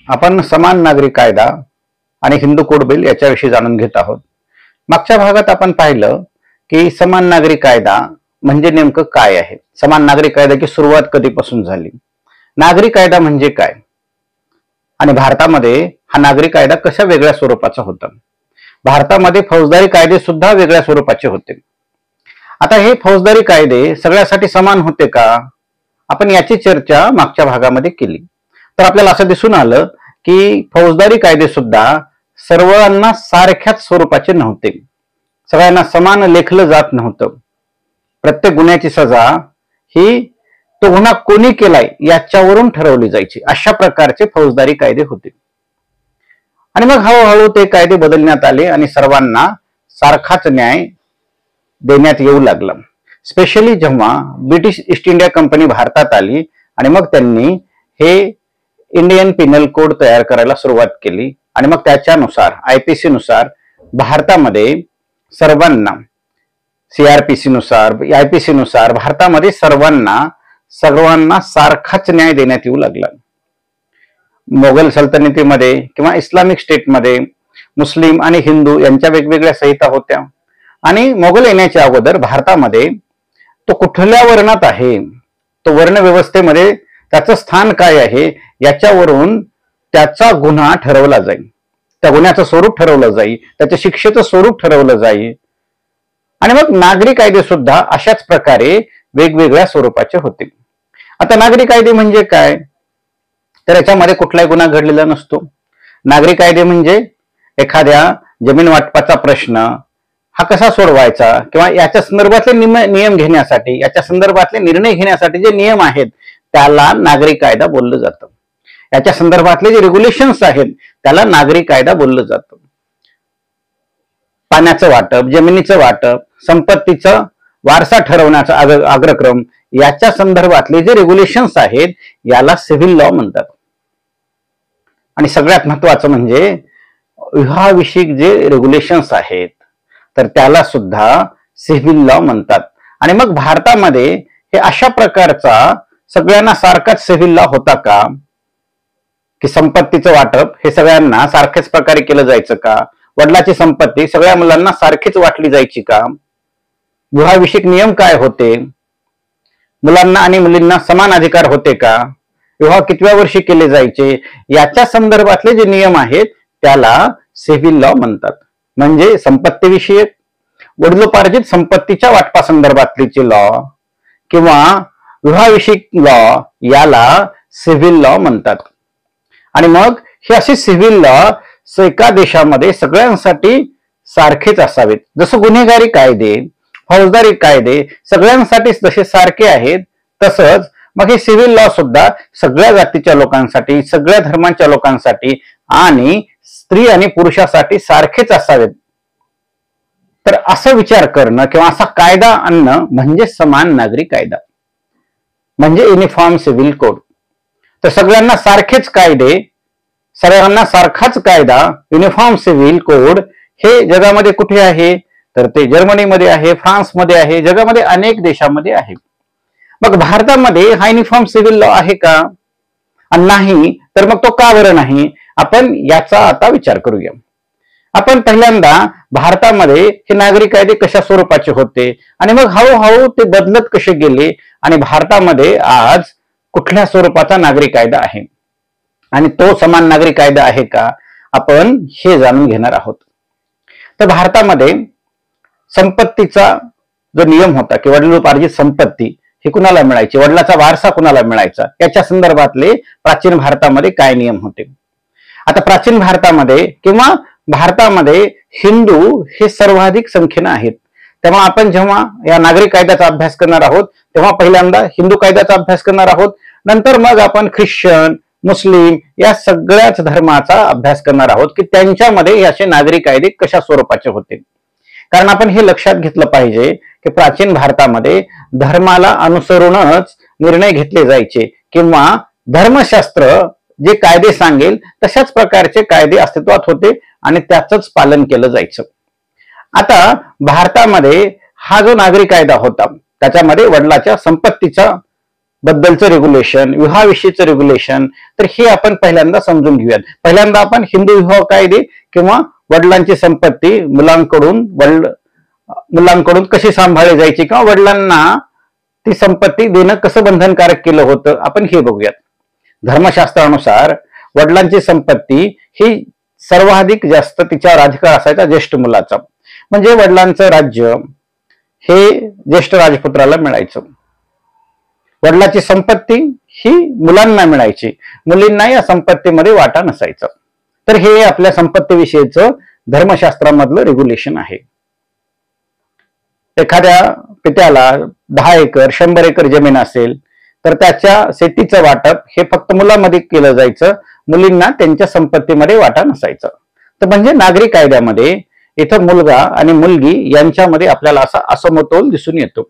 आपण समान नागरी कायदा आणि हिंदू कोड बिल याच्याविषयी जाणून घेत आहोत. मागच्या भागात आपण पाहिलं की समान नागरी कायदा म्हणजे नेमकं काय आहे, समान नागरी कायद्याची सुरुवात कधीपासून झाली, नागरी कायदा म्हणजे काय आणि भारतामध्ये हा नागरी कायदा कशा वेगळ्या स्वरूपाचा होता. भारतामध्ये फौजदारी कायदे सुद्धा वेगळ्या स्वरूपाचे होते. आता हे फौजदारी कायदे सगळ्यासाठी समान होते का, आपण याची चर्चा मागच्या भागामध्ये केली. तर आपल्याला असं दिसून आलं की फौजदारी कायदे सुद्धा सर्वांना सारख्याच स्वरूपाचे नव्हते, सगळ्यांना समान लेखलं जात नव्हतं. प्रत्येक गुन्ह्याची सजा ही तो गुन्हा कोणी केलाय याच्यावरून ठरवली जायची, अशा प्रकारचे फौजदारी कायदे होते. आणि मग हळूहळू ते कायदे बदलण्यात आले आणि सर्वांना सारखाच न्याय देण्यात येऊ लागला. स्पेशली जेव्हा ब्रिटिश ईस्ट इंडिया कंपनी भारतात आली आणि मग त्यांनी हे इंडियन पिनल कोड तयार करायला सुरुवात केली आणि मग त्याच्यानुसार आयपीसी नुसार भारतामध्ये सर्वांना, सीआरपीसी नुसार, आयपीसी नुसार भारतामध्ये सर्वांना सारखाच न्याय देण्यात येऊ लागला. मोगल सल्तनतीमध्ये किंवा इस्लामिक स्टेटमध्ये मुस्लिम आणि हिंदू यांच्या वेगवेगळ्या संहिता होत्या आणि मोगल येण्याच्या अगोदर भारतामध्ये तो कुठल्या वर्णात आहे, तो वर्ण व्यवस्थेमध्ये त्याचं स्थान काय आहे याच्यावरून त्याचा गुन्हा ठरवला जाईल, त्या गुन्ह्याचं स्वरूप ठरवलं जाईल, त्याच्या शिक्षेचं स्वरूप ठरवलं जाईल. आणि मग नागरी कायदे सुद्धा अशाच प्रकारे वेगवेगळ्या स्वरूपाचे होते. आता नागरी कायदे म्हणजे काय, तर याच्यामध्ये कुठलाही गुन्हा घडलेला नसतो. नागरी कायदे म्हणजे एखाद्या जमीन वाटपाचा प्रश्न हा कसा सोडवायचा किंवा याच्या संदर्भातले नियम घेण्यासाठी, याच्या संदर्भातले निर्णय घेण्यासाठी जे नियम आहेत त्याला नागरी कायदा बोललं जातं. याच्या संदर्भातले जे रेग्युलेशन्स आहेत त्याला नागरी कायदा बोललं जातं. पाण्याचं वाटप, जमिनीचं वाटप, संपत्तीचा वारसा ठरवण्याचा अग्रक्रम याच्या संदर्भातले जे रेग्युलेशन्स आहेत याला सिव्हिल लॉ म्हणतात. आणि सगळ्यात महत्वाचं म्हणजे विवाहाविषयी जे रेग्युलेशन्स आहेत तर त्याला सुद्धा सिव्हिल लॉ म्हणतात. आणि मग भारतामध्ये हे अशा प्रकारचा सगळ्यांना सारखाच सिव्हिल लॉ होता का, की संपत्तीचं वाटप हे सगळ्यांना सारख्याच प्रकारे केलं जायचं का, वडिलाची संपत्ती सगळ्या मुलांना सारखीच वाटली जायची का, विवाहाविषयक नियम काय होते, मुलांना आणि मुलींना समान अधिकार होते का, विवाह कितव्या वर्षी केले जायचे, याच्या संदर्भातले जे नियम आहेत त्याला सिव्हिल लॉ म्हणतात. म्हणजे संपत्तीविषयक, वडिलोपार्जित संपत्तीच्या वाटपा संदर्भातलीचे लॉ किंवा विवाहाविषयक लॉ याला सिव्हिल लॉ म्हणतात. आणि मग हे असे सिव्हिल लॉ एका देशामध्ये सगळ्यांसाठी सारखेच असावेत. जसं गुन्हेगारी कायदे, फौजदारी कायदे सगळ्यांसाठी जसे सारखे आहेत तसंच मग हे सिव्हिल लॉ सुद्धा सगळ्या जातीच्या लोकांसाठी, सगळ्या धर्मांच्या लोकांसाठी आणि स्त्री आणि पुरुषासाठी सारखेच असावेत. तर असं विचार करणं किंवा असा कायदा आणणं म्हणजे समान नागरी कायदा, म्हणजे युनिफॉर्म सिव्हिल कोड. तर सगळ्यांना सारखेच कायदे, सर्वांना सारखाच कायदा, युनिफॉर्म सिव्हिल कोड हे जगामध्ये कुठे आहे, तर ते जर्मनीमध्ये आहे, फ्रान्समध्ये आहे, जगामध्ये अनेक देशामध्ये आहे. मग भारतामध्ये हा युनिफॉर्म सिव्हिल लॉ आहे का, नाही तर मग तो का बरं नाही, आपण याचा आता विचार करूया. आपण पहिल्यांदा भारतामध्ये हे नागरी कायदे कशा स्वरूपाचे होते आणि मग हळूहळू ते बदलत कसे गेले आणि भारतामध्ये आज कुठल्या स्वरूपाचा नागरी कायदा आहे आणि तो समान नागरी कायदा आहे का, आपण हे जाणून घेणार आहोत. तर भारतामध्ये संपत्तीचा जो नियम होता की वडिलोपार्जित संपत्ती ही कुणाला मिळायची, वडिलाचा वारसा कुणाला मिळायचा, याच्या संदर्भातले प्राचीन भारतामध्ये काय नियम होते. आता प्राचीन भारतामध्ये किंवा भारतामध्ये हिंदू हे सर्वाधिक संख्येनं आहेत. तेव्हा आपण जेव्हा या नागरी कायद्याचा अभ्यास करणार आहोत तेव्हा पहिल्यांदा हिंदू कायद्याचा अभ्यास करणार आहोत, नंतर मग आपण ख्रिश्चन, मुस्लिम या सगळ्याच धर्माचा अभ्यास करणार आहोत की त्यांच्यामध्ये असे नागरी कायदे कशा स्वरूपाचे होते. कारण आपण हे लक्षात घेतलं पाहिजे की प्राचीन भारतामध्ये धर्माला अनुसरूनच निर्णय घेतले जायचे किंवा धर्मशास्त्र जे कायदे सांगेल तशाच प्रकारचे कायदे अस्तित्वात होते आणि त्याचंच पालन केलं जायचं. आता भारतामध्ये हा जो नागरी कायदा होता त्याच्यामध्ये वडिलाच्या संपत्तीचा बद्दलचं रेग्युलेशन, विवाहाविषयीचं रेग्युलेशन, तर हे आपण पहिल्यांदा समजून घेऊयात. पहिल्यांदा आपण हिंदू विवाह कायदे किंवा वडिलांची संपत्ती मुलांकडून कशी सांभाळली जायची किंवा वडिलांना ती संपत्ती देणं कसं बंधनकारक केलं होतं आपण हे बघूयात. धर्मशास्त्रानुसार वडिलांची संपत्ती ही सर्वाधिक जास्त तिच्यावर अधिकार असायचा ज्येष्ठ मुलाचा. म्हणजे वडिलांचं राज्य हे ज्येष्ठ राजपुत्राला मिळायचं. वडिलांची संपत्ती ही मुलांना मिळायची, मुलींना या संपत्तीमध्ये वाटा नसायचा. तर हे आपल्या संपत्तीविषयीचं धर्मशास्त्रामधलं रेग्युलेशन आहे. एखाद्या पित्याला 10 एकर 100 एकर जमीन असेल तर त्याच्या शेतीचं वाटप हे फक्त मुलांमध्ये केलं जायचं, मुलींना त्यांच्या संपत्तीमध्ये वाटा नसायचा. तर म्हणजे नागरी कायद्यामध्ये इथं मुलगा आणि मुलगी यांच्यामध्ये आपल्याला असा असमतोल दिसून येतो.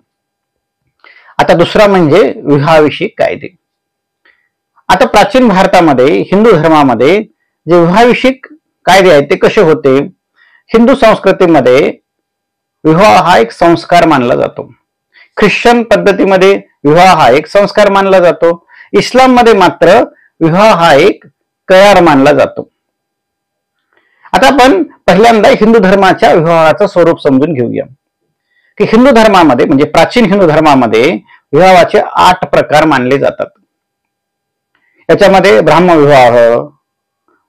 आता दुसरा म्हणजे विवाहाविषयी कायदे. आता प्राचीन भारतामध्ये हिंदू धर्मामध्ये जे विवाहाविषयक कायदे आहेत ते कसे होते. हिंदू संस्कृतीमध्ये विवाह हा एक संस्कार मानला जातो. ख्रिश्चन पद्धतीमध्ये विवाह हा एक संस्कार मानला जातो. इस्लाम मध्ये मात्र विवाह हा एक करार मानला जातो. आता आपण पहिल्यांदा हिंदू धर्माच्या विवाहाचं स्वरूप समजून घेऊया की हिंदू धर्मामध्ये म्हणजे प्राचीन हिंदू धर्मामध्ये विवाहाचे 8 प्रकार मानले जातात. याच्यामध्ये ब्राह्मविवाह,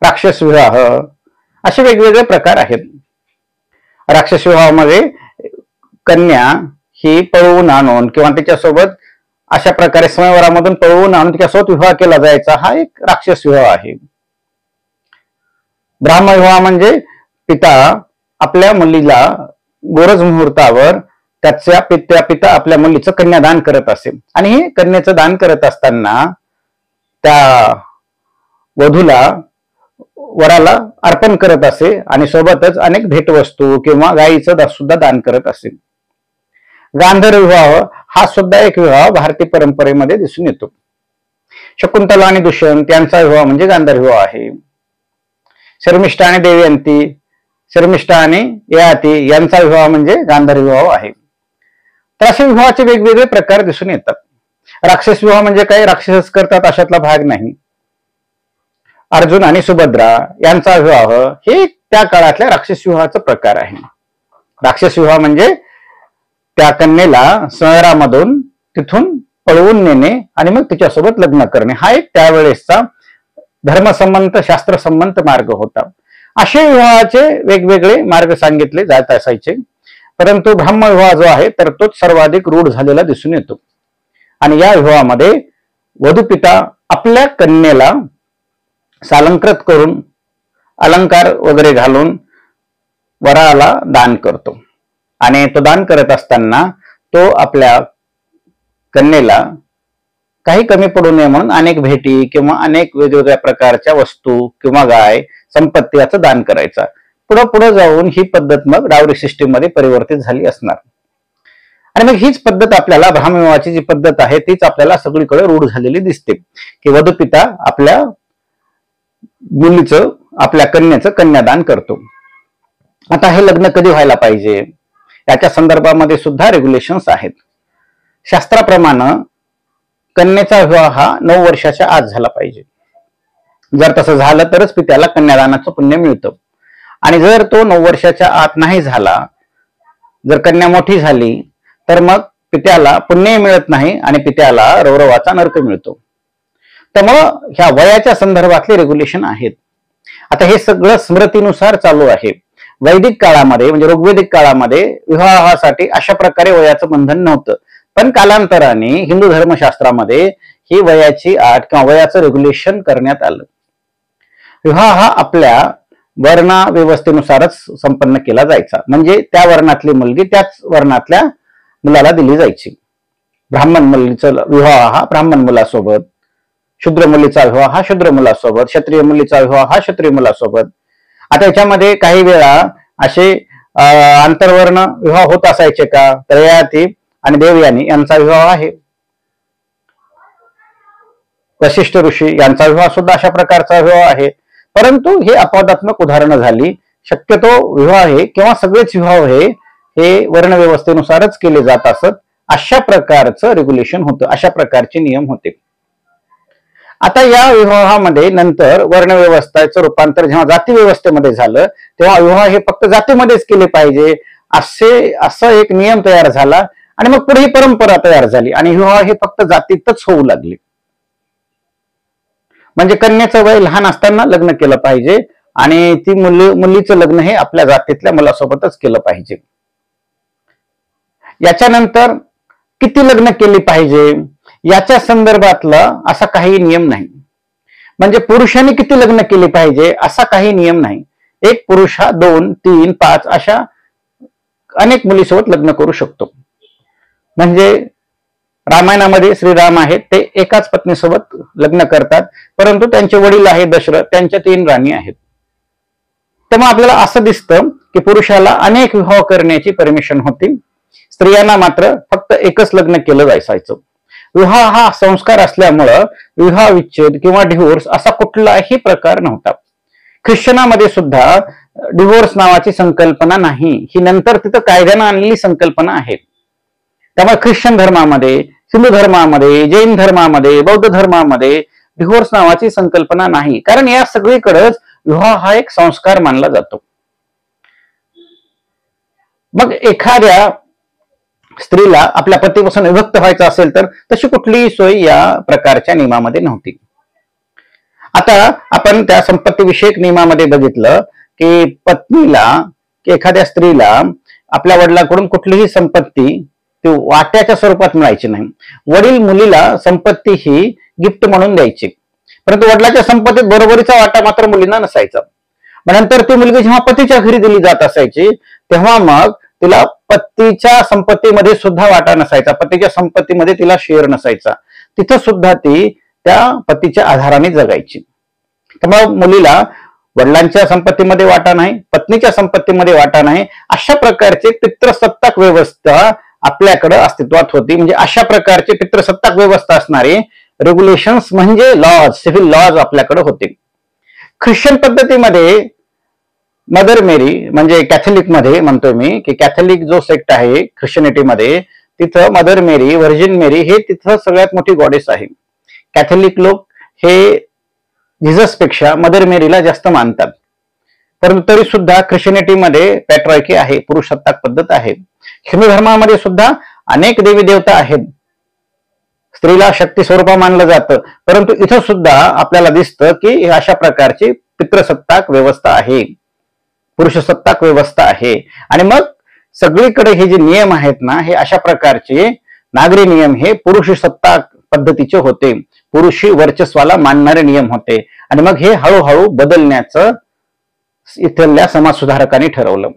राक्षस विवाह असे वेगवेगळे प्रकार आहेत. राक्षस विवाहामध्ये कन्या ही पळवून आणून किंवा त्याच्यासोबत अशा प्रकारे स्वयंवरामधून पळवून आणून त्याच्यासोबत विवाह केला जायचा, हा एक राक्षस विवाह आहे. ब्राह्मविवाह म्हणजे पिता आपल्या मुलीला गोरज मुहूर्तावर त्याच्या पिता आपल्या मुलीचं कन्यादान करत असे आणि हे कन्याचं दान करत असताना त्या वधूला वराला अर्पण करत असे आणि सोबतच अनेक भेटवस्तू किंवा गायीचं सुद्धा दान करत असे. गांधर्व विवाह हा सुद्धा एक विवाह भारतीय परंपरेमध्ये दिसून येतो. शकुंतला आणि दुष्यंत यांचा विवाह म्हणजे गांधर्व विवाह आहे. शर्मिष्ठा आणि देवयंती, शर्मिष्ठा आणि ययाती यांचा विवाह म्हणजे गांधर्व विवाह आहे. तर असे विवाहाचे वेगवेगळे प्रकार दिसून येतात. राक्षस विवाह म्हणजे काय, राक्षस करतात अशातला भाग नाही. अर्जुन आणि सुभद्रा यांचा विवाह हे त्या काळातल्या राक्षस विवाहाचा प्रकार आहे. राक्षस विवाह म्हणजे त्या कन्येला स्वयंवरामधून तिथून पळवून नेणे आणि मग तिच्यासोबत लग्न करणे, हा एक त्यावेळेसचा धर्मसंमत शास्त्रसंमत मार्ग होता. असे विवाहाचे वेगवेगळे मार्ग सांगितले जात असायचे. परंतु ब्रह्मविवाह जो आहे तर तोच सर्वाधिक रूढ झालेला दिसून येतो. आणि या विवाहामध्ये वधूपिता आपल्या कन्येला सालंकृत करून अलंकार वगैरे घालून वराला दान करतो आणि तो दान करत असताना तो आपल्या कन्येला काही कमी पडू नये म्हणून अनेक भेटी किंवा अनेक वेगवेगळ्या प्रकारच्या वस्तू किंवा गाय संपत्ती याचं दान करायचा. पुढे जाऊन ही पद्धत मग डावरी सिस्टीम मध्ये परिवर्तित झाली असणार आणि मग हीच पद्धत आपल्याला ब्राह्मविवाहाची जी पद्धत आहे तीच आपल्याला सगळीकडे रूढ झालेली दिसते की वधूपिता आपल्या मुलीचं आपल्या कन्याचं कन्यादान करतो. आता हे लग्न कधी व्हायला पाहिजे याच्या संदर्भामध्ये सुद्धा रेग्युलेशन्स आहेत. शास्त्राप्रमाणे कन्येचा विवाह हा 9 वर्षाच्या आत झाला पाहिजे. जर तसं झालं तरच पित्याला कन्यादानाचं पुण्य मिळतं आणि जर तो 9 वर्षाच्या आत नाही झाला, जर कन्या मोठी झाली तर मग पित्याला पुण्य मिळत नाही आणि पित्याला रौरवाचा नरक मिळतो. त्यामुळं ह्या वयाच्या संदर्भातले रेग्युलेशन आहेत. आता हे सगळं स्मृतीनुसार चालू आहे. वैदिक काळामध्ये म्हणजे ऋग्वेदिक काळामध्ये विवाहासाठी अशा प्रकारे वयाचं बंधन नव्हतं, पण कालांतराने हिंदू धर्मशास्त्रामध्ये ही वयाची अट किंवा वयाचं रेग्युलेशन करण्यात आलं. विवाह हा आपल्या वर्ण व्यवस्थेनुसारच संपन्न केला जायचा, म्हणजे त्या वर्णातली मुलगी त्याच वर्णातल्या मुलाला दिली जायची. ब्राह्मण मुलीचा विवाह हा ब्राह्मण मुलासोबत, शूद्र मुलीचा विवाह हा शूद्र मुलासोबत, क्षत्रिय मुलीचा विवाह हा क्षत्रिय मुलासोबत. आता याच्यामध्ये काही वेळा असे आंतरवर्ण विवाह होत असायचे का, तर ययाती आणि देवयानी यांचा विवाह आहे. वशिष्ठ ऋषी यांचा विवाह सुद्धा अशा प्रकारचा विवाह आहे. परंतु हे अपवादात्मक उदाहरणं झाली. शक्यतो विवाह हे किंवा सगळेच विवाह हे वर्णव्यवस्थेनुसारच केले जात असत अशा प्रकारचं रेग्युलेशन होतं, अशा प्रकारचे नियम होते. आता या विवाहामध्ये नंतर वर्णव्यवस्थेचं रूपांतर जेव्हा जाती व्यवस्थेमध्ये झालं, तेव्हा विवाह हे फक्त जातीमध्येच केले पाहिजे असं एक नियम तयार झाला. आणि मग पुढे ही परंपरा तयार झाली आणि विवाह हे फक्त जातीतच होऊ लागले. म्हणजे कन्याचं वय लहान असताना लग्न केलं पाहिजे आणि ती मुलीचं लग्न हे आपल्या जातीतल्या मुलासोबतच केलं पाहिजे. याच्यानंतर किती लग्न केली पाहिजे याच्या संदर्भातला असा काही नियम नाही. म्हणजे पुरुषांनी किती लग्न केली पाहिजे असा काही नियम नाही. एक पुरुष हा 2, 3, 5 अशा अनेक मुलीसोबत लग्न करू शकतो. म्हणजे रामायणामध्ये श्रीराम आहेत, ते एकाच पत्नीसोबत लग्न करतात, परंतु त्यांचे वडील आहेत दशरथ, त्यांच्या 3 राणी आहेत. तेव्हा आपल्याला असं दिसतं की पुरुषाला अनेक विवाह करण्याची परमिशन होती, स्त्रियांना मात्र फक्त एकच लग्न केलं जायचं. विवाह हा संस्कार असल्यामुळं विवाह विच्छेद किंवा डिव्होर्स असा कुठलाही प्रकार नव्हता. ख्रिश्चनामध्ये सुद्धा डिव्होर्स नावाची संकल्पना नाही, ही नंतर तिथं कायद्यानं आणलेली संकल्पना आहे. त्यामुळे ख्रिश्चन धर्मामध्ये, हिंदू धर्मामध्ये, जैन धर्मामध्ये, बौद्ध धर्मामध्ये डिव्होर्स नावाची संकल्पना नाही, कारण या सगळीकडेच विवाह हा एक संस्कार मानला जातो. मग एखाद्या स्त्रीला आपल्या पतीपासून विभक्त व्हायचं असेल तर तशी कुठलीही सोय या प्रकारच्या नियमामध्ये नव्हती. आता आपण त्या संपत्ती विषयक नियमामध्ये बघितलं की पत्नीला की एखाद्या स्त्रीला आपल्या वडिलांकडून कुठलीही संपत्ती ती वाट्याच्या स्वरूपात मिळायची नाही. वडील मुलीला संपत्ती ही गिफ्ट म्हणून द्यायची, परंतु वडिलांच्या संपत्तीत बरोबरीचा वाटा मात्र मुलींना नसायचा. मग नंतर ती मुलगी जेव्हा पतीच्या घरी दिली जात असायची तेव्हा मग तिला पतीच्या संपत्तीमध्ये सुद्धा वाटा नसायचा, पतीच्या संपत्तीमध्ये तिला शेअर नसायचा. तिथं सुद्धा ती त्या पतीच्या आधाराने जगायची. त्यामुळे मुलीला वडिलांच्या संपत्तीमध्ये वाटा नाही, पत्नीच्या संपत्तीमध्ये वाटा नाही, अशा प्रकारचे पितृसत्ताक व्यवस्था आपल्याकडे अस्तित्वात होती. म्हणजे अशा प्रकारचे पितृसत्ताक व्यवस्था असणारे रेग्युलेशन्स म्हणजे लॉज, सिव्हिल लॉज आपल्याकडे होते. ख्रिश्चन पद्धतीमध्ये मदर मेरी म्हणजे कॅथलिक मध्ये म्हणतोय मी की कॅथलिक जो सेक्ट आहे ख्रिश्चनिटीमध्ये, तिथं मदर मेरी, व्हर्जिन मेरी हे तिथं सगळ्यात मोठी गॉडेस आहे. कॅथलिक लोक हे जिझस पेक्षा मदर मेरीला जास्त मानतात, परंतु तरी सुद्धा ख्रिश्चनिटीमध्ये पॅट्रियार्की आहे, पुरुषसत्ताक पद्धत आहे. हिंदू धर्मामध्ये सुद्धा अनेक देवी देवता आहेत, स्त्रीला शक्ती स्वरूपा मानलं जातं, परंतु इथं सुद्धा आपल्याला दिसतं की अशा प्रकारची पितृसत्ताक व्यवस्था आहे, पुरुषसत्ताक व्यवस्था आहे. आणि मग सगळीकडे हे जे नियम आहेत ना, हे अशा प्रकारचे नागरी नियम हे पुरुषसत्ताक पद्धतीचे होते, पुरुषी वर्चस्वाला मानणारे नियम होते. आणि मग हे हळूहळू बदलण्याचं इथल्या समाज सुधारकांनी ठरवलं.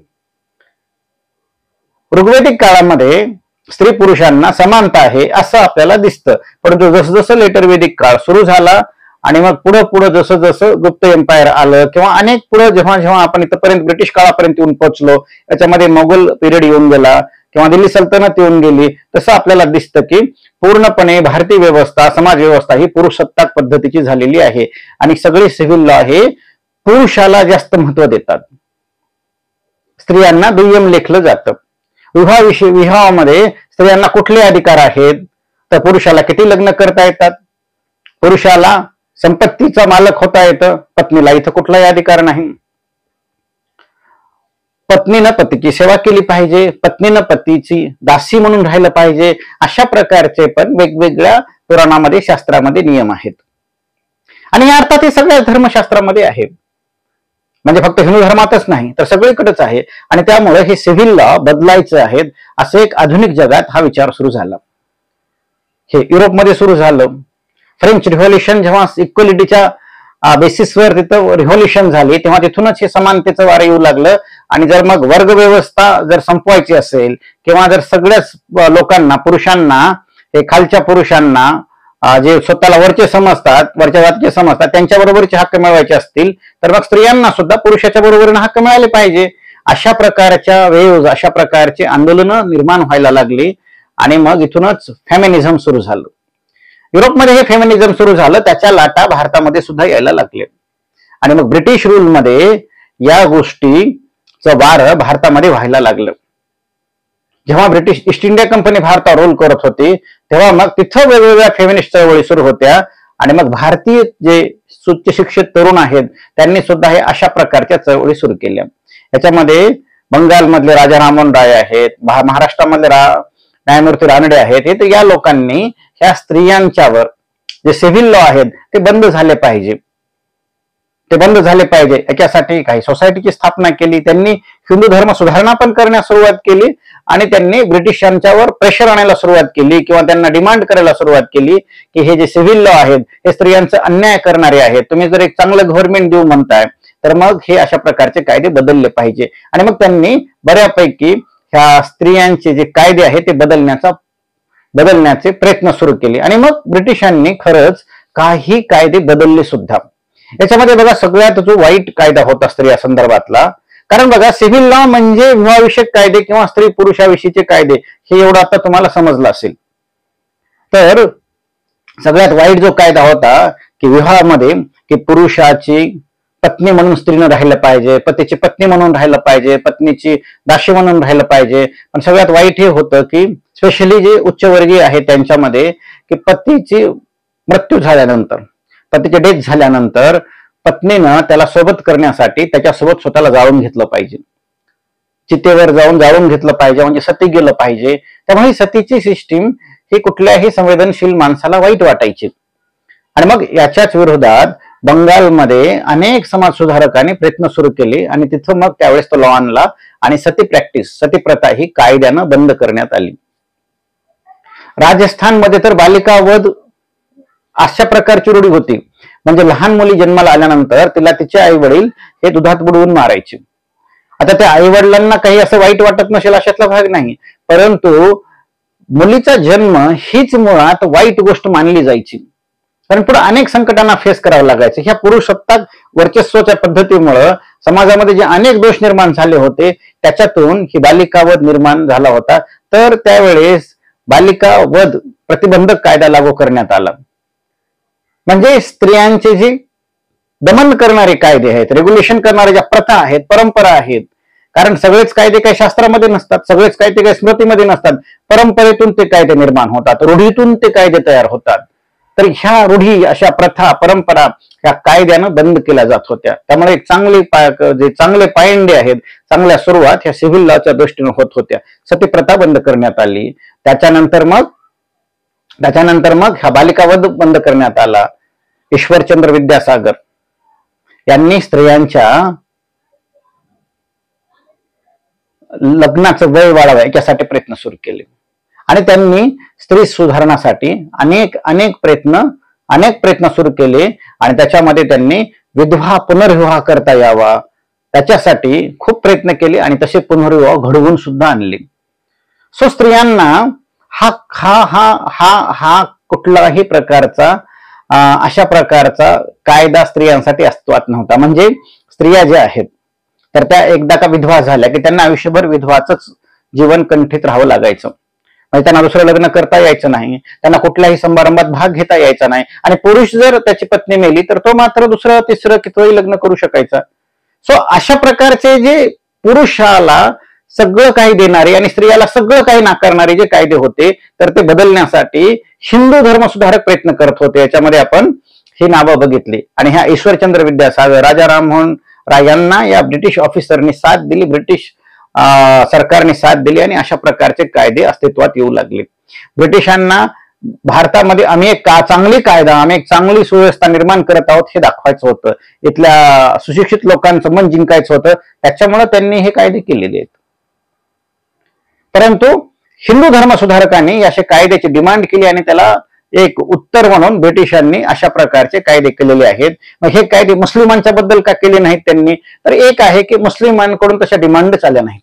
ऋग्वेदिक काळामध्ये स्त्री पुरुषांना समानता आहे असं आपल्याला दिसतं, परंतु जसं जसं लेटर वेदिक काळ सुरू झाला आणि मग पुढं जसं जसं गुप्त एम्पायर आलं किंवा अनेक पुढे जेव्हा जेव्हा आपण इथपर्यंत ब्रिटिश काळापर्यंत येऊन पोहोचलो, याच्यामध्ये मोगल पिरियड येऊन गेला किंवा दिल्ली सल्तनत येऊन गेली, तसं आपल्याला दिसतं की पूर्णपणे भारतीय व्यवस्था, समाज व्यवस्था ही पुरुषसत्ताक पद्धतीची झालेली आहे आणि सगळे सिव्हिल लॉ हे पुरुषाला जास्त महत्व देतात, स्त्रियांना दुय्यम लेखलं जातं. विवाहामध्ये स्त्रियांना कुठले अधिकार आहेत तर पुरुषाला किती लग्न करता येतात, पुरुषाला संपत्तीचा मालक होता येतं, पत्नीला इथं कुठलाही अधिकार नाही. पत्नीनं पतीची सेवा केली पाहिजे, पत्नीनं पतीची दासी म्हणून राहिलं पाहिजे, अशा प्रकारचे पण वेगवेगळ्या पुराणामध्ये, शास्त्रामध्ये नियम आहेत. आणि अर्थात हे सगळ्या धर्मशास्त्रामध्ये आहे, म्हणजे फक्त हिंदू धर्मातच नाही तर सगळीकडेच आहे. आणि त्यामुळे हे सिव्हिल लॉ बदलायचे आहेत असं एक आधुनिक जगात हा विचार सुरू झाला. हे युरोपमध्ये सुरू झालं. फ्रेंच रिव्हॉल्युशन जेव्हा इक्वलिटीच्या बेसिसवर तिथं रिव्हॉल्युशन झाली तेव्हा तिथूनच हे समानतेचं वारं येऊ लागलं. आणि जर मग वर्ग व्यवस्था जर संपवायची असेल किंवा जर सगळ्याच लोकांना, पुरुषांना, हे खालच्या पुरुषांना जे स्वतःला वरचे समजतात, वरच्या जातीचे समजतात, त्यांच्या बरोबरचे हक्क मिळवायचे असतील तर मग स्त्रियांना सुद्धा पुरुषाच्या बरोबरीने हक्क मिळाले पाहिजे. अशा प्रकारच्या वेव्ज, अशा प्रकारचे आंदोलनं निर्माण व्हायला लागली आणि मग इथूनच फेमिनिझम सुरू झालं. युरोपमध्ये हे फेमिनिझम सुरू झालं, त्याच्या लाटा भारतामध्ये सुद्धा यायला लागले आणि मग ब्रिटिश रूलमध्ये या गोष्टीचं वारं भारतामध्ये व्हायला लागलं. जेव्हा ब्रिटिश ईस्ट इंडिया कंपनी भारतावर रोल करत होती तेव्हा मग तिथं वेगवेगळ्या फेमिनिस्ट चळवळी सुरू होत्या आणि मग भारतीय जे उच्च शिक्षित तरुण आहेत त्यांनी सुद्धा हे अशा प्रकारच्या चळवळी सुरू केल्या. याच्यामध्ये बंगालमधले राजा राममोहन राय आहेत, महाराष्ट्रामधले न्यायमूर्ती रानडे आहेत. हे तर या लोकांनी ह्या स्त्रियांच्यावर जे सिव्हिल लॉ आहेत ते बंद झाले पाहिजे, याच्यासाठी काही सोसायटीची स्थापना केली. त्यांनी हिंदू धर्म सुधारणा पण करण्यास सुरुवात केली आणि त्यांनी ब्रिटिशांच्यावर प्रेशर आणायला सुरुवात केली किंवा त्यांना डिमांड करायला सुरुवात केली की हे जे सिव्हिल लॉ आहेत हे स्त्रियांचा अन्याय करणारे आहेत. तुम्ही जर एक चांगलं गव्हर्नमेंट देऊ म्हणताय तर मग हे अशा प्रकारचे कायदे बदलले पाहिजे. आणि मग त्यांनी बऱ्यापैकी ह्या स्त्रियांचे जे कायदे आहेत ते बदलण्याचे प्रयत्न सुरू केले आणि मग ब्रिटिशांनी खरंच काही कायदे बदलले सुद्धा. याच्यामध्ये बघा सगळ्यात जो वाईट कायदा होता स्त्रिया संदर्भातला, कारण बघा सिव्हिल लॉ म्हणजे विवाहविषयक कायदे किंवा स्त्री पुरुषाविषयीचे कायदे हे एवढं आता तुम्हाला समजलं असेल. तर सगळ्यात वाईट जो कायदा होता की विवाहामध्ये की पुरुषाची पत्नी म्हणून स्त्रीनं राहिलं पाहिजे, पतीची पत्नी म्हणून राहिलं पाहिजे, पत्नीची दासी म्हणून राहिलं पाहिजे. पण सगळ्यात वाईट हे होतं की स्पेशली जे उच्चवर्गीय आहे त्यांच्यामध्ये की पतीची मृत्यू झाल्यानंतर, पतीची डेथ झाल्यानंतर पत्नीनं त्याला सोबत करण्यासाठी त्याच्यासोबत स्वतःला जाळून घेतलं पाहिजे, चितेवर जाऊन जाळून घेतलं पाहिजे, म्हणजे सती गेलं पाहिजे. त्यामुळे सतीची सिस्टीम ही कुठल्याही संवेदनशील माणसाला वाईट वाटायची. आणि मग याच्याच विरोधात बंगालमध्ये अनेक समाज सुधारकांनी प्रयत्न सुरू केले आणि तिथं मग त्यावेळेस तो लॉ आणला आणि सती प्रथा ही कायद्यानं बंद करण्यात आली. राजस्थानमध्ये तर बालिका वध अशा प्रकारची रूढी होती, म्हणजे लहान मुली जन्माला आल्यानंतर तिला तिचे आई वडील हे दुधात बुडवून मारायचे. आता त्या आई वडिलांना काही असं वाईट वाटत नसेल अशातला भाग नाही, परंतु मुलीचा जन्म हीच मुळात वाईट गोष्ट मानली जायची, कारण पुढे अनेक संकटांना फेस करावं लागायचं. ह्या पुरुषसत्ताक वर्चस्वाच्या पद्धतीमुळं समाजामध्ये जे अनेक दोष निर्माण झाले होते त्याच्यातून ही बालिका वध निर्माण झाला होता. तर त्यावेळेस बालिका वध प्रतिबंधक कायदा लागू करण्यात आला. म्हणजे स्त्रियांचे जे दमन करणारे कायदे आहेत, रेग्युलेशन करणारे ज्या प्रथा आहेत, परंपरा आहेत, कारण सगळेच कायदे काही शास्त्रामध्ये नसतात, सगळेच कायदे काही स्मृतीमध्ये नसतात, परंपरेतून ते कायदे निर्माण होतात, रूढीतून ते कायदे तयार होतात. तर ह्या रूढी, अशा प्रथा, परंपरा ह्या कायद्यानं बंद केल्या जात होत्या. त्यामुळे एक जे चांगले पायंडे आहेत, चांगल्या सुरुवात ह्या सिव्हिल लॉच्या दृष्टीने होत होत्या. सती प्रथा बंद करण्यात आली. त्याच्यानंतर मग ह्या बालिका वध बंद करण्यात आला. ईश्वरचंद्र विद्यासागर यांनी स्त्रियांच्या लग्नाचं वय वाढावं याच्यासाठी प्रयत्न सुरू केले आणि त्यांनी स्त्री सुधारणासाठी अनेक प्रयत्न सुरू केले आणि त्याच्यामध्ये त्यांनी विधवा पुनर्विवाह करता यावा त्याच्यासाठी खूप प्रयत्न केले आणि तसे पुनर्विवाह घडवून सुद्धा आणले. सो स्त्रियांना हा कुठलाही प्रकारचा अशा प्रकारचा कायदा स्त्रियांसाठी अस्तित्वात नव्हता. म्हणजे स्त्रिया ज्या आहेत तर त्या एकदा का विधवा झाल्या की त्यांना आयुष्यभर विधवाचंच जीवन कंठीत राहावं लागायचं. म्हणजे त्यांना दुसरं लग्न करता यायचं नाही, त्यांना कुठल्याही समारंभात भाग घेता यायचा नाही. आणि पुरुष जर त्याची पत्नी मेली तर तो मात्र दुसरं तिसरं कितीही लग्न करू शकायचा. सो अशा प्रकारचे जे पुरुषाला सगळं काही देणारे आणि स्त्रियाला सगळं काही नाकारणारे जे कायदे होते तर ते बदलण्यासाठी हिंदू धर्म सुधारक प्रयत्न करत होते. याच्यामध्ये आपण ही नावं बघितली आणि ह्या ईश्वरचंद्र विद्यासागर, राजा राममोहन राय यांना या ब्रिटिश ऑफिसरनी साथ दिली, ब्रिटिश सरकारने साथ दिली आणि अशा प्रकारचे कायदे अस्तित्वात येऊ लागले. ब्रिटिशांना भारतामध्ये आम्ही एक चांगली कायदा, आम्ही एक चांगली सुव्यवस्था निर्माण करत आहोत हे दाखवायचं होतं, इथल्या सुशिक्षित लोकांचं मन जिंकायचं होतं. त्याच्यामुळे त्यांनी हे कायदे केलेले आहेत. परंतु हिंदू धर्म सुधारकांनी अशा कायद्याची डिमांड केली आणि त्याला एक उत्तर म्हणून ब्रिटिशांनी अशा प्रकारचे कायदे केलेले आहेत. मग हे कायदे मुस्लिमांच्या बद्दल का केले नाहीत त्यांनी? तर एक आहे की मुस्लिमांकडून तशा डिमांडच आल्या नाहीत.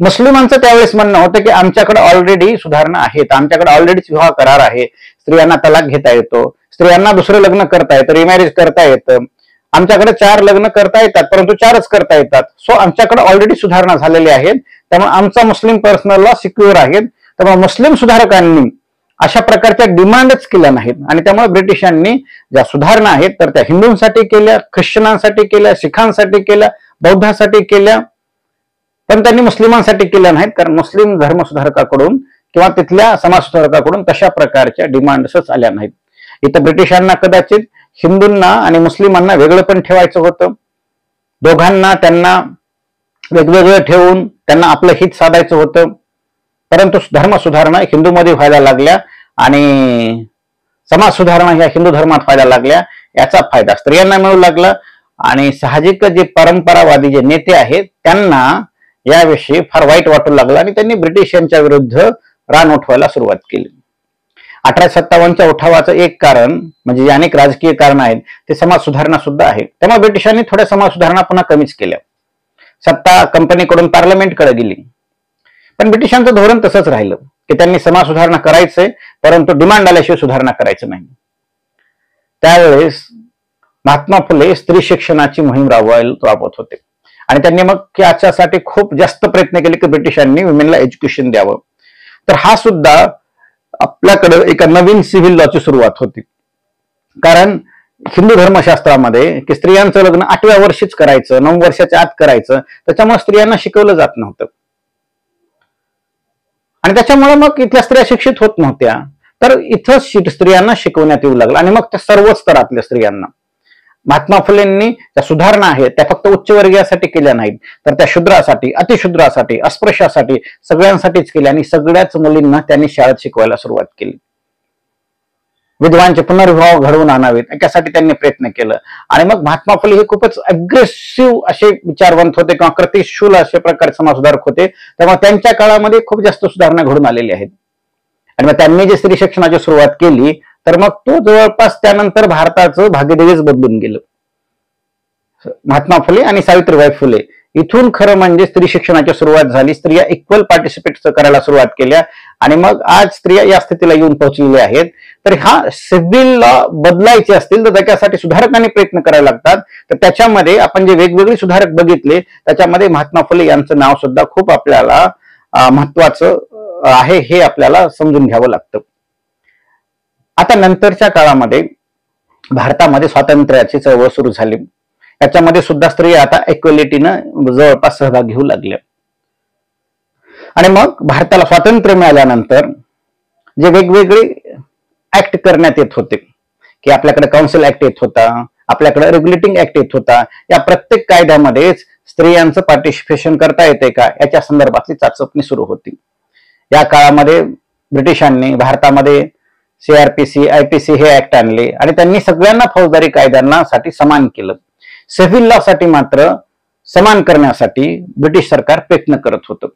मुस्लिमांचं त्यावेळेस म्हणणं होतं की आमच्याकडे ऑलरेडी सुधारणा आहेत, आमच्याकडे ऑलरेडीच विवाह करार आहे, स्त्रियांना तलाक घेता येतो, स्त्रियांना दुसरं लग्न करता येतं, रिमॅरेज करता येतं, आमच्याकडे 4 लग्न करता येतात परंतु 4च करता येतात. सो आमच्याकडे ऑलरेडी सुधारणा झालेली आहेत, त्यामुळे आमचा मुस्लिम पर्सनल लॉ सिक्युअर आहेत. त्यामुळे मुस्लिम सुधारकांनी अशा प्रकारच्या डिमांडच केल्या नाहीत आणि त्यामुळे ब्रिटिशांनी ज्या सुधारणा आहेत तर त्या हिंदूंसाठी केल्या, ख्रिश्चनांसाठी केल्या, शिखांसाठी केल्या, बौद्धांसाठी केल्या पण त्यांनी मुस्लिमांसाठी केलं नाहीत, कारण मुस्लिम धर्मसुधारकाकडून किंवा तिथल्या समाजसुधारकाकडून तशा प्रकारच्या डिमांड्सच आल्या नाहीत. इथं ब्रिटिशांना कदाचित हिंदूंना आणि मुस्लिमांना वेगळं पण ठेवायचं होतं. दोघांना त्यांना वेगवेगळं ठेवून त्यांना आपलं हित साधायचं होतं. परंतु धर्म सुधारणा हिंदूमध्ये व्हायला लागल्या आणि समाज सुधारणा ह्या हिंदू धर्मात व्हायला लागल्या. याचा फायदा स्त्रियांना मिळू लागला आणि साहजिक जे परंपरावादी जे नेते आहेत त्यांना याविषयी फार वाईट वाटू लागलं आणि त्यांनी ब्रिटिशांच्या विरुद्ध रान उठवायला सुरुवात केली. 1857च्या उठावाचं एक कारण म्हणजे जे अनेक राजकीय कारण आहेत ते समाज सुधारणा सुद्धा आहे. त्यामुळे ब्रिटिशांनी थोड्या समाज सुधारणा पुन्हा कमीच केल्या. सत्ता कंपनीकडून पार्लमेंटकडे गेली. पण ब्रिटिशांचं धोरण तसंच राहिलं की त्यांनी समाज सुधारणा करायचंय, परंतु डिमांड आल्याशिवाय सुधारणा करायचं नाही. त्यावेळेस महात्मा फुले स्त्री शिक्षणाची मोहीम राबवत होते आणि त्यांनी मग याच्यासाठी खूप जास्त प्रयत्न केले की ब्रिटिशांनी विमेनला एज्युकेशन द्यावं. तर हा सुद्धा आपल्याकडे एका नवीन सिव्हिल लॉची सुरुवात होती. कारण हिंदू धर्मशास्त्रामध्ये की स्त्रियांचं लग्न 8व्या वर्षीच करायचं, 9 वर्षाच्या आत करायचं, त्याच्यामुळे स्त्रियांना शिकवलं जात नव्हतं आणि त्याच्यामुळे मग इथल्या स्त्रिया शिक्षित होत नव्हत्या. तर इथं स्त्रियांना शिकवण्यात येऊ लागलं आणि मग त्या सर्व स्तरातल्या स्त्रियांना महात्मा फुलेंनी त्या सुधारणा आहेत त्या फक्त उच्चवर्गीयासाठी केल्या नाहीत, तर त्या शूद्रासाठी, अतिशूद्रासाठी, अस्पृश्यासाठी सगळ्यांसाठीच केल्या आणि सगळ्याच मुलींना त्यांनी शाळेत शिकवायला सुरुवात केली. विधवांचे पुनर्विवाह घडवून आणावेत यासाठी त्यांनी प्रयत्न केलं आणि मग महात्मा फुले हे खूपच अग्रेसिव्ह असे विचारवंत होते किंवा कृतिशूल असे प्रकारे समाजसुधारक होते. त्यामुळे त्यांच्या काळामध्ये खूप जास्त सुधारणा घडून आलेली आहेत आणि मग त्यांनी जे स्त्री शिक्षणाची सुरुवात केली तर मग तो जवळपास त्यानंतर भारताचं भाग्यदेवीच बदलून गेलं. महात्मा फुले आणि सावित्रीबाई फुले इथून खरं म्हणजे स्त्री शिक्षणाची सुरुवात झाली. स्त्रिया इक्वल पार्टिसिपेट करायला सुरुवात केल्या आणि मग आज स्त्रिया या स्थितीला येऊन पोहोचलेल्या आहेत. तर हा सिव्हिल लॉ बदलायचे असतील तर त्याच्यासाठी सुधारकांनी प्रयत्न करायला लागतात. तर त्याच्यामध्ये आपण जे वेगवेगळे सुधारक बघितले त्याच्यामध्ये महात्मा फुले यांचं नाव सुद्धा खूप आपल्याला महत्वाचं आहे हे आपल्याला समजून घ्यावं लागतं. आता नंतरच्या काळामध्ये भारतामध्ये स्वातंत्र्याची चळवळ सुरू झाली. याच्यामध्ये सुद्धा स्त्रिया आता इक्वेलिटीनं जवळपास सहभाग घेऊ लागल्या आणि मग भारताला स्वातंत्र्य मिळाल्यानंतर जे वेगवेगळे ऍक्ट करण्यात येत होते की आपल्याकडे काउन्सिल ऍक्ट येत होता, आपल्याकडे रेग्युलेटिंग ऍक्ट येत होता, या प्रत्येक कायद्यामध्येच स्त्रियांचं पार्टिसिपेशन करता येते का याच्या संदर्भातली चाचपणी सुरू होती. या काळामध्ये ब्रिटिशांनी भारतामध्ये CRPC, IPC हे ऍक्ट आणले आणि त्यांनी सगळ्यांना फौजदारी कायद्यांना साठी समान केलं. सिव्हिल लॉ साठी मात्र समान करण्यासाठी ब्रिटिश सरकार प्रयत्न करत होतं.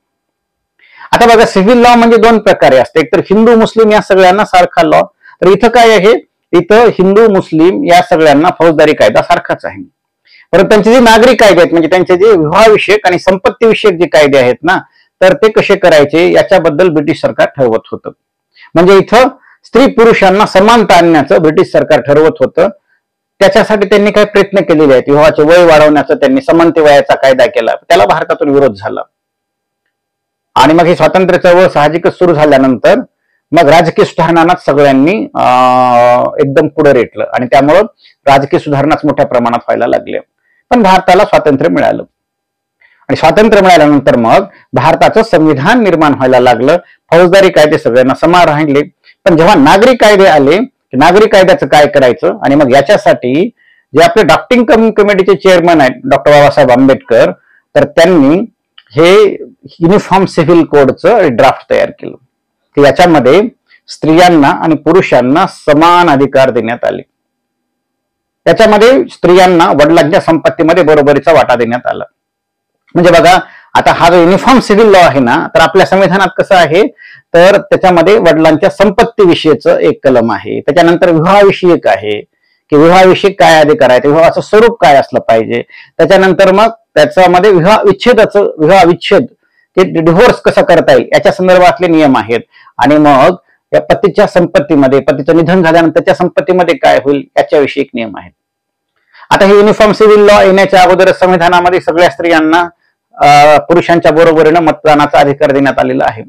आता बघा सिव्हिल लॉ म्हणजे 2 प्रकारे असते, एक तर हिंदू मुस्लिम या सगळ्यांना सारखा लॉ. तर इथं काय आहे, इथं हिंदू मुस्लिम या सगळ्यांना फौजदारी कायदा सारखाच आहे. परंतु त्यांचे जे नागरिक कायदे आहेत म्हणजे त्यांचे जे विवाहविषयक आणि संपत्ती विषयक जे कायदे आहेत ना तर ते कसे करायचे याच्याबद्दल ब्रिटिश सरकार ठरवत होतं. म्हणजे इथं स्त्री पुरुषांना समानता आणण्याचं ब्रिटिश सरकार ठरवत होतं. त्याच्यासाठी त्यांनी काही प्रयत्न केलेले आहेत. विवाहाचे वय वाढवण्याचं त्यांनी समानते वयाचा कायदा केला, त्याला भारतातून विरोध झाला आणि मग ही स्वातंत्र्य चळवळ साहजिकच सुरू झाल्यानंतर मग राजकीय सुधारणाच सगळ्यांनी एकदम पुढे रेटलं आणि त्यामुळं राजकीय सुधारणाच मोठ्या प्रमाणात व्हायला लागले. पण भारताला स्वातंत्र्य मिळालं आणि स्वातंत्र्य मिळाल्यानंतर मग भारताचं संविधान निर्माण व्हायला लागलं. फौजदारी कायदे सगळ्यांना समान राहिले. पण जेव्हा नागरिक कायदे आले की नागरिक कायद्याचं काय करायचं आणि मग याच्यासाठी जे आपले ड्राफ्टिंग कमिटीचे चेअरमन आहेत डॉक्टर बाबासाहेब आंबेडकर, तर त्यांनी हे युनिफॉर्म सिव्हिल कोडचं ड्राफ्ट तयार केलं की याच्यामध्ये स्त्रियांना आणि पुरुषांना समान अधिकार देण्यात आले. त्याच्यामध्ये स्त्रियांना वडिलांच्या संपत्तीमध्ये बरोबरीचा वाटा देण्यात आला. म्हणजे बघा आता हा जो युनिफॉर्म सिव्हिल लॉ आहे ना तर आपल्या संविधानात कसं आहे तर त्याच्यामध्ये वडिलांच्या संपत्तीविषयीचं एक कलम आहे. त्याच्यानंतर विवाहाविषयक आहे की विवाहाविषयक काय अधिकार आहे, विवाहाचं स्वरूप काय असलं पाहिजे. त्याच्यानंतर मग त्याच्यामध्ये विवाह विच्छेद की डिव्होर्स कसं करता येईल याच्या संदर्भातले नियम आहेत. आणि मग या पतीच्या संपत्तीमध्ये पतीचं निधन झाल्यानंतर त्याच्या संपत्तीमध्ये काय होईल याच्याविषयी एक नियम आहेत. आता हे युनिफॉर्म सिव्हिल लॉ येण्याच्या अगोदर संविधानामध्ये सगळ्या स्त्रियांना पुरुषांच्या बरोबरीनं मतदानाचा अधिकार देण्यात आलेला आहे.